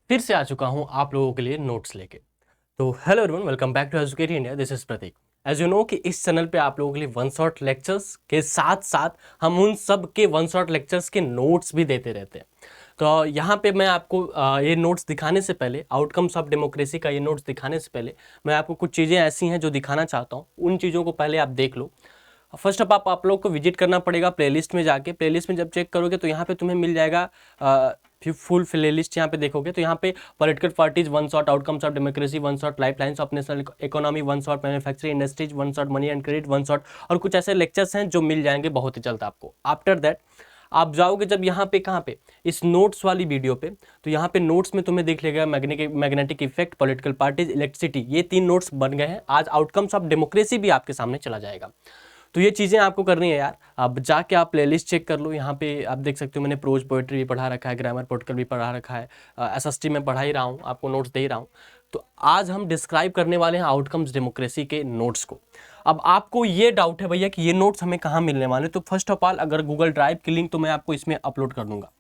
फिर से आ चुका हूं आप लोगों के लिए नोट्स लेके। तो hello everyone, welcome back to Educate India. This is Prateek. As you know कि इस चैनल पे आप लोगों के लिए वन शॉट लेक्चर्स के साथ साथ हम उन सब के वन शॉट लेक्चर्स के नोट्स भी देते रहते हैं। तो यहाँ पे मैं आपको ये नोट्स दिखाने से पहले, आउटकम्स ऑफ डेमोक्रेसी का ये नोट्स दिखाने से पहले मैं आपको कुछ चीज़ें ऐसी हैं जो दिखाना चाहता हूँ। उन चीज़ों को पहले आप देख लो। फर्स्ट ऑफ आप लोग को विजिट करना पड़ेगा प्लेलिस्ट में जाके। प्लेलिस्ट में जब चेक करोगे तो यहाँ पे तुम्हें मिल जाएगा फिर फुल प्लेलिस्ट। यहाँ पे देखोगे तो यहाँ पे political parties one shot, outcomes of democracy one shot, life lines of national economy one shot, manufacturing industries one shot, money and credit one shot, और कुछ ऐसे लेक्चर्स हैं जो मिल जाएंगे बहुत ही जल्द आपको। आफ्टर दैट आप जाओगे जब यहाँ पे, कहाँ पे, इस नोट्स वाली वीडियो पे, तो यहाँ पे नोट्स में तुम्हें दिख लेगा magnetic effect, political parties, electricity. ये 3 नोट्स बन गए हैं। आज आउटकम्स ऑफ डेमोक्रेसी भी आपके सामने चला जाएगा। तो ये चीज़ें आपको करनी है यार। अब जाके आप प्लेलिस्ट चेक कर लो। यहाँ पे आप देख सकते हो मैंने प्रोज पोएट्री भी पढ़ा रखा है, ग्रामर पोर्टल भी पढ़ा रखा है, एसएसटी में पढ़ा ही रहा हूँ, आपको नोट्स दे ही रहा हूँ। तो आज हम डिस्क्राइब करने वाले हैं आउटकम्स डेमोक्रेसी के नोट्स को। अब आपको ये डाउट है भैया कि ये नोट्स हमें कहाँ मिलने वाले, तो फर्स्ट ऑफ ऑल अगर गूगल ड्राइव की लिंक तो मैं आपको इसमें अपलोड कर दूंगा।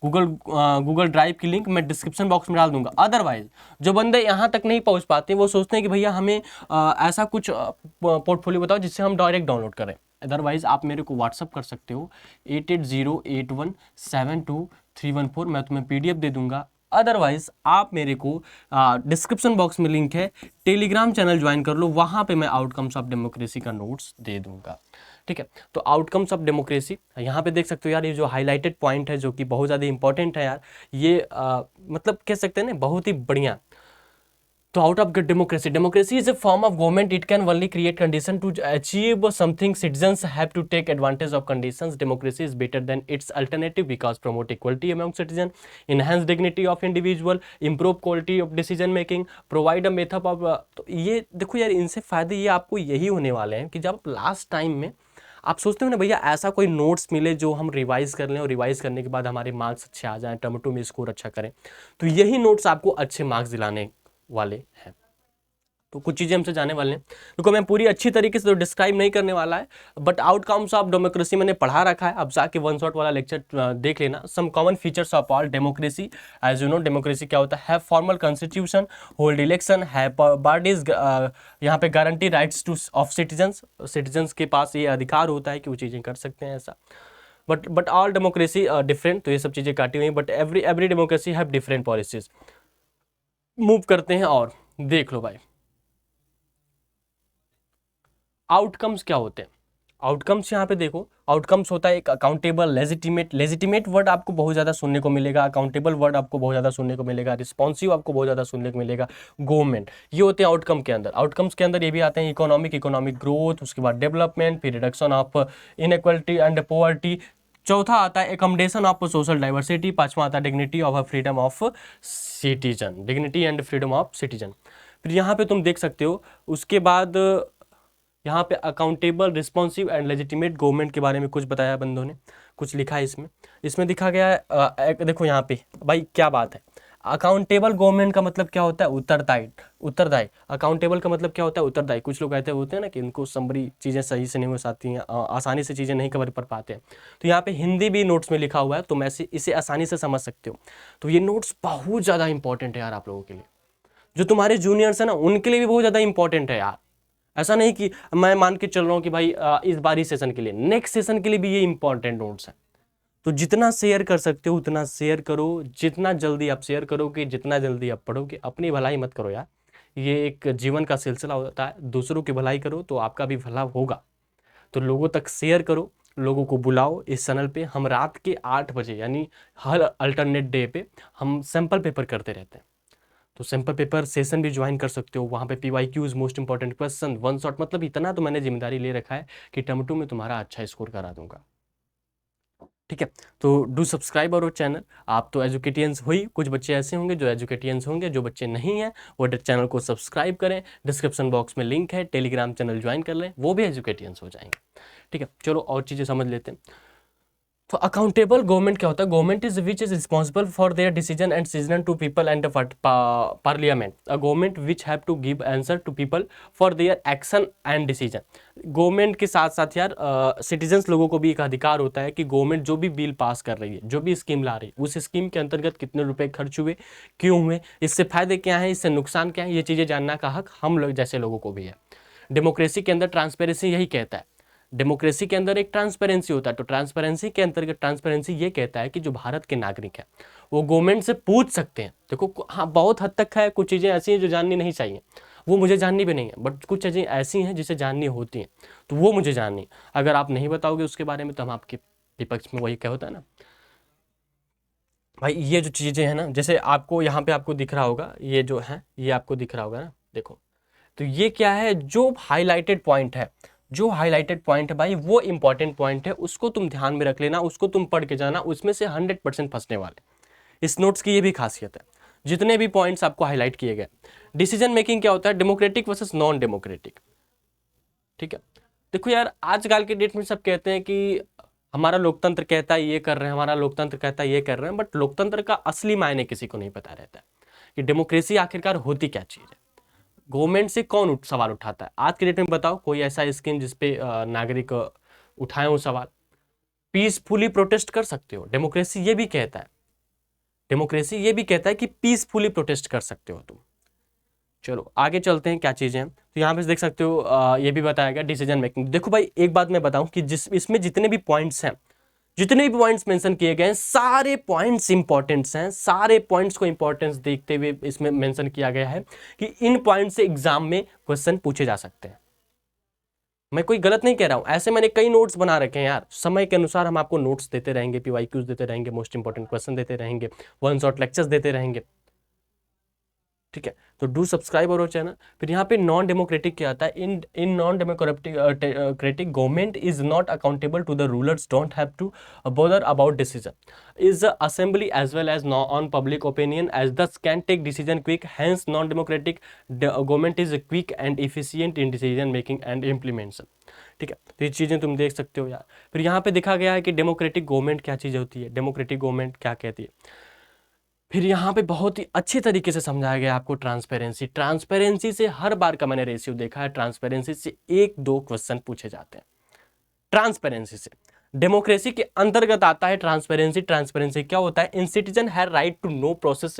गूगल ड्राइव की लिंक मैं डिस्क्रिप्शन बॉक्स में डाल दूंगा। अदरवाइज जो बंदे यहाँ तक नहीं पहुँच पाते वो सोचते हैं कि भैया हमें ऐसा कुछ पोर्टफोलियो बताओ जिससे हम डायरेक्ट डाउनलोड करें। अदरवाइज आप मेरे को व्हाट्सअप कर सकते हो 8808172314। मैं तुम्हें PDF दे दूंगा। अदरवाइज आप मेरे को डिस्क्रिप्शन बॉक्स में लिंक है, टेलीग्राम चैनल ज्वाइन कर लो, वहाँ पे मैं आउटकम्स ऑफ डेमोक्रेसी का नोट्स दे दूंगा। ठीक है, तो आउटकम्स ऑफ डेमोक्रेसी यहाँ पे देख सकते हो यार। ये जो हाईलाइटेड पॉइंट है जो कि बहुत ज़्यादा इंपॉर्टेंट है यार, ये मतलब कह सकते हैं ना बहुत ही बढ़िया। तो out of democracy, democracy is a form of government. It can only create condition to achieve something. Citizens have to take advantage of conditions. Democracy is better than its alternative because promote equality among citizens, enhance dignity of individual, improve quality of decision making, provide a method of तो ये देखो यार, इनसे फायदे ये आपको यही होने वाले हैं कि जब लास्ट टाइम में आप सोचते हो ना भैया ऐसा कोई नोट्स मिले जो हम रिवाइज कर लें और रिवाइज करने के बाद हमारे मार्क्स अच्छे आ जाएं, टर्म 2 में स्कोर अच्छा करें, तो यही नोट्स आपको अच्छे मार्क्स दिलाने वाले हैं। तो कुछ चीज़ें हमसे जाने वाले हैं, क्योंकि मैं पूरी अच्छी तरीके से तो डिस्क्राइब नहीं करने वाला है, बट आउटकम्स ऑफ डेमोक्रेसी मैंने पढ़ा रखा है। अब जाके वन शॉट वाला लेक्चर देख लेना। Some common features of all democracy. As you know democracy क्या होता है? फॉर्मल कॉन्स्टिट्यूशन, होल्ड इलेक्शन, है बॉडीज, यहाँ पे guarantee rights to of citizens. Citizens के पास ये अधिकार होता है कि वो चीज़ें कर सकते हैं ऐसा। बट ऑल डेमोक्रेसी डिफरेंट, तो ये सब चीज़ें काटी हुई, but every democracy have different policies. Move करते हैं और देख लो भाई आउटकम्स क्या होते हैं। आउटकम्स यहाँ पे देखो, आउटकम्स होता है एक अकाउंटेबल, लेजिटिमेट। लेजिटिमेट वर्ड आपको बहुत ज़्यादा सुनने को मिलेगा, अकाउंटेबल वर्ड आपको बहुत ज़्यादा सुनने को मिलेगा, रिस्पॉन्सिव आपको बहुत ज़्यादा सुनने को मिलेगा, गवर्नमेंट। ये होते हैं आउटकम के अंदर। आउटकम्स के अंदर ये भी आते हैं इकोनॉमिक ग्रोथ, उसके बाद डेवलपमेंट, फिर reduction of inequality and poverty. चौथा आता है एकोमोडेशन ऑफ सोशल डाइवर्सिटी। पांचवा आता है dignity of freedom of citizen, dignity and freedom of citizen. फिर यहाँ पे तुम देख सकते हो उसके बाद यहाँ पे accountable, responsive and legitimate government के बारे में कुछ बताया बंदों ने, कुछ लिखा है इसमें दिखा गया है। देखो यहाँ पे भाई क्या बात है। अकाउंटेबल गवर्नमेंट का मतलब क्या होता है? उत्तरदायी। अकाउंटेबल का मतलब क्या होता है? उत्तरदायी। कुछ लोग कहते होते हैं ना कि उनको समरी चीज़ें सही से नहीं हो पाती हैं, आसानी से चीज़ें नहीं कवर कर पाते हैं। तो यहाँ पे हिंदी भी नोट्स में लिखा हुआ है, तुम ऐसे इसे आसानी से समझ सकते हो। तो ये नोट्स बहुत ज़्यादा इंपॉर्टेंट है यार आप लोगों के लिए। जो तुम्हारे जूनियर्स हैं ना उनके लिए भी बहुत ज़्यादा इंपॉर्टेंट है यार। ऐसा नहीं कि मैं मान के चल रहा हूँ कि भाई इस बार ही सेशन के लिए, नेक्स्ट सेशन के लिए भी ये इंपॉर्टेंट नोट्स हैं। तो जितना शेयर कर सकते हो उतना शेयर करो। जितना जल्दी आप शेयर करोगे, जितना जल्दी आप पढ़ोगे। अपनी भलाई मत करो यार, ये एक जीवन का सिलसिला होता है। दूसरों की भलाई करो तो आपका भी भला होगा। तो लोगों तक शेयर करो, लोगों को बुलाओ इस चैनल पे। हम रात के 8 बजे यानी हर अल्टरनेट डे पे हम सैम्पल पेपर करते रहते हैं। तो सैम्पल पेपर सेशन भी ज्वाइन कर सकते हो। वहाँ पे PYQs, most important question, one shot, मतलब इतना तो मैंने जिम्मेदारी ले रखा है कि टर्म 2 में तुम्हारा अच्छा स्कोर करा दूंगा। ठीक है, तो डू सब्सक्राइब अवर चैनल। आप तो एजुकेटियंस हो ही, कुछ बच्चे ऐसे होंगे जो एजुकेटियंस होंगे, जो बच्चे नहीं हैं वो चैनल को सब्सक्राइब करें। डिस्क्रिप्शन बॉक्स में लिंक है, टेलीग्राम चैनल ज्वाइन कर लें, वो भी एजुकेटियंस हो जाएंगे। ठीक है, चलो और चीज़ें समझ लेते हैं। तो अकाउंटेबल गवर्नमेंट क्या होता है? Government is which is responsible for their decision and decision to people and parliament. A government which have to give answer to people for their action and decision. Government के साथ साथ यार citizens लोगों को भी एक अधिकार होता है कि गवर्नमेंट जो भी बिल पास कर रही है, जो भी स्कीम ला रही है, उस स्कीम के अंतर्गत कितने रुपए खर्च हुए, क्यों हुए, इससे फायदे क्या हैं, इससे नुकसान क्या है, ये चीज़ें जानना का हक हम लोग जैसे लोगों को भी है। डेमोक्रेसी के अंदर ट्रांसपेरेंसी यही कहता है। डेमोक्रेसी के अंदर एक ट्रांसपेरेंसी होता है, तो ट्रांसपेरेंसी के अंतर्गत ट्रांसपेरेंसी ये कहता है कि जो भारत के नागरिक हैं वो गवर्नमेंट से पूछ सकते हैं। देखो हाँ, बहुत हद तक है, कुछ चीज़ें ऐसी हैं जो जाननी नहीं चाहिए, वो मुझे जाननी भी नहीं है, बट कुछ चीज़ें ऐसी हैं जिसे जाननी होती हैं, तो वो मुझे जाननी। अगर आप नहीं बताओगे उसके बारे में तो हम आपके विपक्ष में, वही क्या होता है ना भाई। ये जो चीज़ें हैं ना, जैसे आपको यहाँ पे आपको दिख रहा होगा, ये जो है ये आपको दिख रहा होगा ना, देखो तो ये क्या है, जो हाईलाइटेड पॉइंट है, जो हाईलाइटेड पॉइंट है भाई वो इंपॉर्टेंट पॉइंट है, उसको तुम ध्यान में रख लेना, उसको तुम पढ़ के जाना, उसमें से 100% फंसने वाले। इस नोट्स की ये भी खासियत है, जितने भी पॉइंट्स आपको हाईलाइट किए गए। डिसीजन मेकिंग क्या होता है? Democratic versus non democratic. ठीक है, देखो यार आजकल के डेट में सब कहते हैं कि हमारा लोकतंत्र कहता है ये कर रहे हैं, हमारा लोकतंत्र कहता है ये कर रहे हैं, बट लोकतंत्र का असली मायने किसी को नहीं पता रहता है कि डेमोक्रेसी आखिरकार होती क्या चीज़ है। गवर्नमेंट से कौन सवाल उठाता है? आज के डेट में बताओ कोई ऐसा स्कीम जिसपे नागरिक उठाए वो सवाल। पीसफुली प्रोटेस्ट कर सकते हो, डेमोक्रेसी ये भी कहता है, डेमोक्रेसी ये भी कहता है कि पीसफुली प्रोटेस्ट कर सकते हो तुम। चलो आगे चलते हैं, क्या चीज़ें हैं। तो यहाँ पे देख सकते हो ये भी बताया गया डिसीजन मेकिंग। देखो भाई एक बात मैं बताऊं कि जिस इसमें जितने भी पॉइंट्स हैं, जितने भी पॉइंट्स मेंशन किए गए हैं, सारे पॉइंट्स इंपॉर्टेंट्स हैं, सारे पॉइंट्स को इंपॉर्टेंस देखते हुए इसमें मेंशन किया गया है कि इन पॉइंट से एग्जाम में क्वेश्चन पूछे जा सकते हैं। मैं कोई गलत नहीं कह रहा हूं, ऐसे मैंने कई नोट्स बना रखे हैं यार, समय के अनुसार हम आपको नोट्स देते रहेंगे, पीवाईक्यूज देते रहेंगे, मोस्ट इंपॉर्टेंट क्वेश्चन देते रहेंगे, वन शॉट लेक्चर्स देते रहेंगे। ठीक है, तो डू सब्सक्राइब और चैनल। फिर यहाँ पे नॉन डेमोक्रेटिक क्या आता है? In non democratic government is not accountable to the rulers, don't have to bother about decision, is assembly as well as on public opinion as thus can take decision quick, hence non democratic government is quick and efficient in decision making and implementation. ठीक है, तो ये चीज़ें तुम देख सकते हो यार। फिर यहाँ पे देखा गया है कि डेमोक्रेटिक गवर्नमेंट क्या चीज़ होती है, डेमोक्रेटिक गवर्नमेंट क्या कहती है। फिर यहाँ पे बहुत ही अच्छे तरीके से समझाया गया आपको ट्रांसपेरेंसी। ट्रांसपेरेंसी से हर बार का मैंने रेशियो देखा है, ट्रांसपेरेंसी से 1-2 क्वेश्चन पूछे जाते हैं ट्रांसपेरेंसी से। डेमोक्रेसी के अंतर्गत आता है ट्रांसपेरेंसी। ट्रांसपेरेंसी क्या होता है? In citizen have right to know process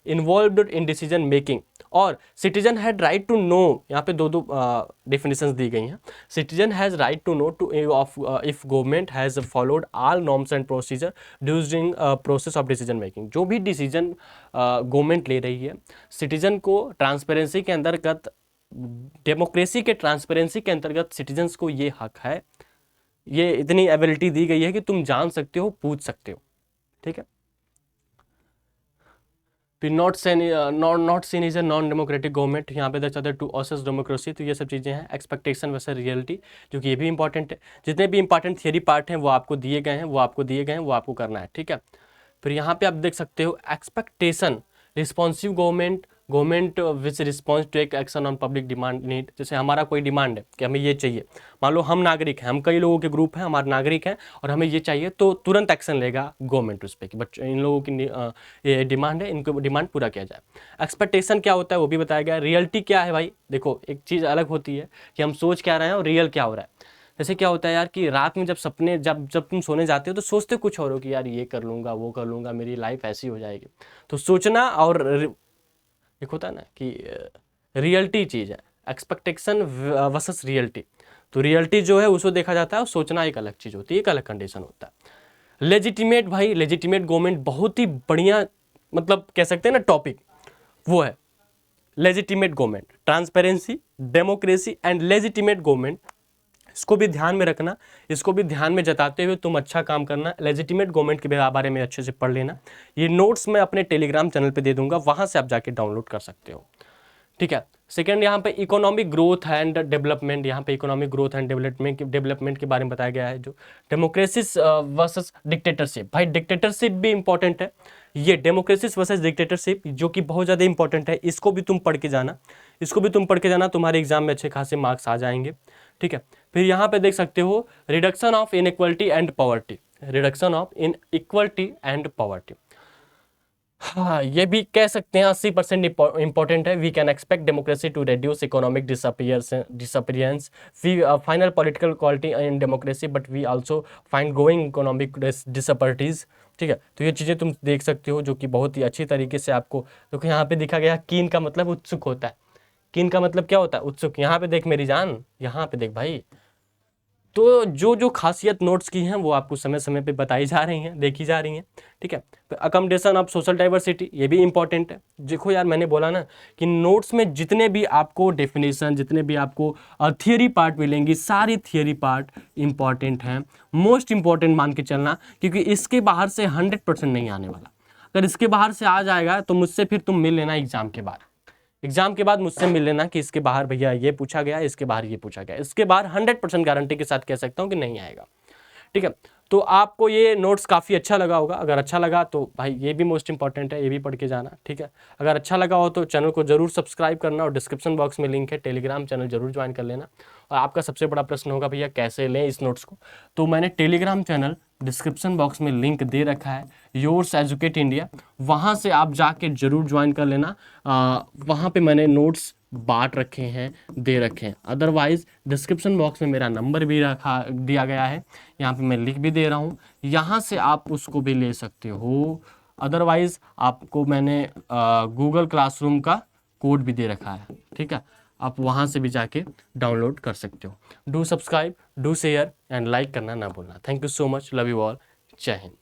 involved in decision making, और citizen had right to know, यहाँ पे दो डेफिनेशंस दी गई हैं। Citizen has right to know to if government has followed all norms and procedure during process of decision making. जो भी decision government ले रही है, सिटीजन को ट्रांसपेरेंसी के अंतर्गत, डेमोक्रेसी के ट्रांसपेरेंसी के अंतर्गत सिटीजन्स को ये हक है, ये इतनी एबिलिटी दी गई है कि तुम जान सकते हो, पूछ सकते हो। ठीक है, फिर not seen is a non democratic government. यहाँ पे देख सकते हैं टू ऑसेस डेमोक्रेसी। तो ये सब चीज़ें हैं। एक्सपेक्टेशन वैसे रियलिटी, जो कि ये भी इंपॉर्टेंट है। जितने भी इंपॉर्टेंट थियरी पार्ट हैं वो आपको दिए गए हैं, वो आपको करना है। ठीक है, फिर यहाँ पे आप देख सकते हो expectation, responsive government which response to एक action on public demand need. जैसे हमारा कोई डिमांड है कि हमें ये चाहिए, मान लो हम नागरिक हैं, हम कई लोगों के ग्रुप हैं, हमारे नागरिक हैं और हमें ये चाहिए, तो तुरंत एक्शन लेगा गवर्नमेंट उस पर कि बच्चों इन लोगों की ये डिमांड है, इनको डिमांड पूरा किया जाए। एक्सपेक्टेशन क्या होता है वो भी बताया गया। रियलिटी क्या है भाई? देखो एक चीज़ अलग होती है कि हम सोच क्या रहे हैं और रियल क्या हो रहा है। जैसे क्या होता है यार कि रात में जब सपने, जब तुम सोने जाते हो तो सोचते कुछ और हो कि यार ये कर लूँगा, वो कर लूँगा, मेरी लाइफ ऐसी हो जाएगी। तो सोचना और एक होता है ना कि रियलिटी चीज़ है, एक्सपेक्टेशन वर्सेस रियलिटी। तो रियलिटी जो है उसको देखा जाता है और सोचना एक अलग चीज़ होती है, एक अलग कंडीशन होता है। लेजिटिमेट भाई, लेजिटिमेट गवर्नमेंट बहुत ही बढ़िया, मतलब कह सकते हैं ना टॉपिक वो है legitimate government. Transparency, democracy and legitimate government, इसको भी ध्यान में रखना, इसको भी ध्यान में जताते हुए तुम अच्छा काम करना। लेजिटिमेट गवर्नमेंट के बारे में अच्छे से पढ़ लेना। ये नोट्स मैं अपने टेलीग्राम चैनल पे दे दूंगा, वहाँ से आप जाके डाउनलोड कर सकते हो। ठीक है, सेकेंड यहाँ पे इकोनॉमिक ग्रोथ एंड डेवलपमेंट। यहाँ पे इकोनॉमिक ग्रोथ एंड डेवलपमेंट के बारे में बताया गया है। जो डेमोक्रेसी वर्सेस डिक्टेटरशिप, भाई डिक्टेटरशिप भी इंपॉर्टेंट है। ये डेमोक्रेसी वर्सेस डिक्टेटरशिप जो कि बहुत ज़्यादा इंपॉर्टेंट है, इसको भी तुम पढ़ के जाना, तुम्हारे एग्जाम में अच्छे खासे मार्क्स आ जाएंगे। ठीक है, फिर यहाँ पे देख सकते हो reduction of inequality and poverty. Reduction of inequality and poverty. हाँ, ये भी कह सकते हैं 80% इंपॉर्टेंट है। We can expect democracy to reduce economic disappearance, we final political quality in democracy, but we also find growing economic disparities. ठीक है, तो ये चीज़ें तुम देख सकते हो जो कि बहुत ही अच्छी तरीके से आपको, क्योंकि यहाँ पे दिखा गया कीन का मतलब उत्सुक होता है। कीन का मतलब क्या होता है? उत्सुक। यहाँ पे देख मेरी जान, यहाँ पे देख भाई, तो जो जो खासियत नोट्स की हैं वो आपको समय समय पे बताई जा रही हैं, देखी जा रही हैं। ठीक है, तो अकोमोडेशन ऑफ सोशल डाइवर्सिटी, ये भी इंपॉर्टेंट है। देखो यार, मैंने बोला ना कि नोट्स में जितने भी आपको डेफिनेशन, जितने भी आपको थियरी पार्ट मिलेंगी, सारी थियरी पार्ट इंपॉर्टेंट हैं, मोस्ट इंपॉर्टेंट मान के चलना, क्योंकि इसके बाहर से 100% नहीं आने वाला। अगर इसके बाहर से आ जाएगा तो मुझसे फिर तुम मिल लेना एग्जाम के बाद। एग्जाम के बाद मुझसे मिल लेना कि इसके बाहर भैया ये पूछा गया, इसके बाहर ये पूछा गया। इसके बाहर 100% गारंटी के साथ कह सकता हूं कि नहीं आएगा। ठीक है, तो आपको ये नोट्स काफ़ी अच्छा लगा होगा। अगर अच्छा लगा तो भाई ये भी मोस्ट इंपॉर्टेंट है, ये भी पढ़ के जाना। ठीक है, अगर अच्छा लगा हो तो चैनल को जरूर सब्सक्राइब करना, और डिस्क्रिप्शन बॉक्स में लिंक है, टेलीग्राम चैनल जरूर ज्वाइन कर लेना। और आपका सबसे बड़ा प्रश्न होगा भैया कैसे लें इस नोट्स को, तो मैंने टेलीग्राम चैनल डिस्क्रिप्शन बॉक्स में लिंक दे रखा है, योर्स एजुकेट इंडिया, वहाँ से आप जाके जरूर ज्वाइन कर लेना। वहाँ पे मैंने नोट्स बांट रखे हैं, दे रखे हैं। अदरवाइज डिस्क्रिप्शन बॉक्स में मेरा नंबर भी रखा दिया गया है, यहाँ पे मैं लिख भी दे रहा हूँ, यहाँ से आप उसको भी ले सकते हो। अदरवाइज आपको मैंने गूगल क्लासरूम का कोड भी दे रखा है। ठीक है, आप वहाँ से भी जाके डाउनलोड कर सकते हो। Do subscribe, do share and like करना ना भूलना। Thank you so much, love you all, जय हिंद।